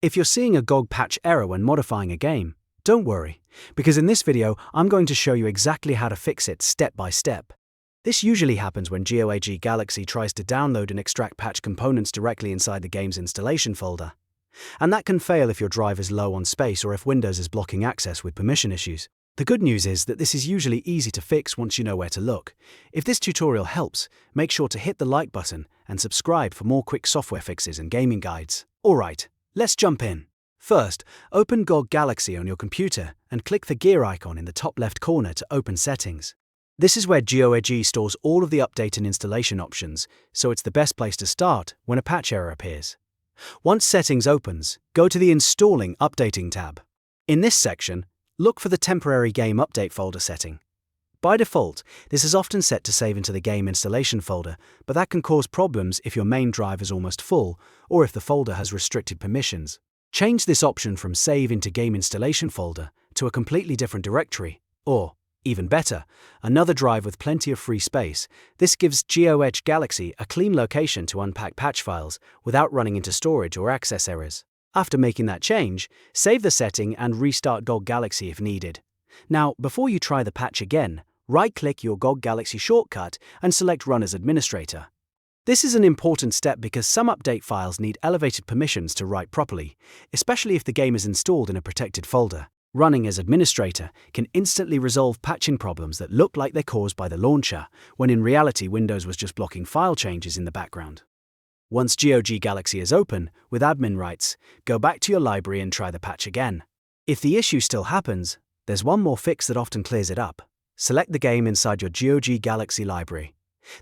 If you're seeing a GOG patch error when modifying a game, don't worry, because in this video I'm going to show you exactly how to fix it step by step. This usually happens when GOG Galaxy tries to download and extract patch components directly inside the game's installation folder. And that can fail if your drive is low on space or if Windows is blocking access with permission issues. The good news is that this is usually easy to fix once you know where to look. If this tutorial helps, make sure to hit the like button and subscribe for more quick software fixes and gaming guides. Alright, let's jump in. First, open GOG Galaxy on your computer and click the gear icon in the top left corner to open Settings. This is where GOG stores all of the update and installation options, so it's the best place to start when a patch error appears. Once Settings opens, go to the Installing Updating tab. In this section, look for the temporary game update folder setting. By default, this is often set to save into the game installation folder, but that can cause problems if your main drive is almost full or if the folder has restricted permissions. Change this option from Save into Game Installation folder to a completely different directory, or, even better, another drive with plenty of free space. This gives GOG Galaxy a clean location to unpack patch files without running into storage or access errors. After making that change, save the setting and restart GOG Galaxy if needed. Now, before you try the patch again, right-click your GOG Galaxy shortcut and select Run as Administrator. This is an important step because some update files need elevated permissions to write properly, especially if the game is installed in a protected folder. Running as administrator can instantly resolve patching problems that look like they're caused by the launcher, when in reality Windows was just blocking file changes in the background. Once GOG Galaxy is open, with admin rights, go back to your library and try the patch again. If the issue still happens, there's one more fix that often clears it up. Select the game inside your GOG Galaxy library.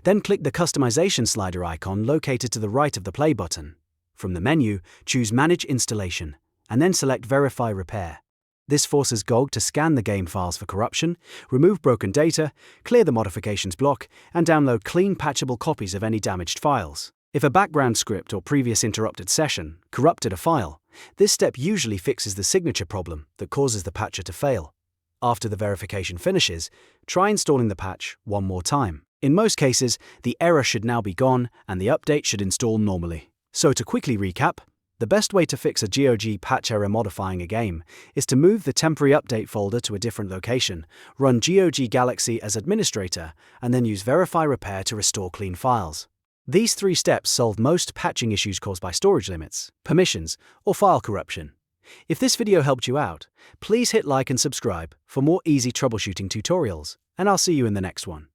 Then click the customization slider icon located to the right of the play button. From the menu, choose Manage Installation, and then select Verify Repair. This forces GOG to scan the game files for corruption, remove broken data, clear the modifications block, and download clean patchable copies of any damaged files. If a background script or previous interrupted session corrupted a file, this step usually fixes the signature problem that causes the patcher to fail. After the verification finishes, try installing the patch one more time. In most cases, the error should now be gone and the update should install normally. So to quickly recap, the best way to fix a GOG patch error modifying a game is to move the temporary update folder to a different location, run GOG Galaxy as administrator, and then use Verify Repair to restore clean files. These 3 steps solve most patching issues caused by storage limits, permissions, or file corruption. If this video helped you out, please hit like and subscribe for more easy troubleshooting tutorials, and I'll see you in the next one.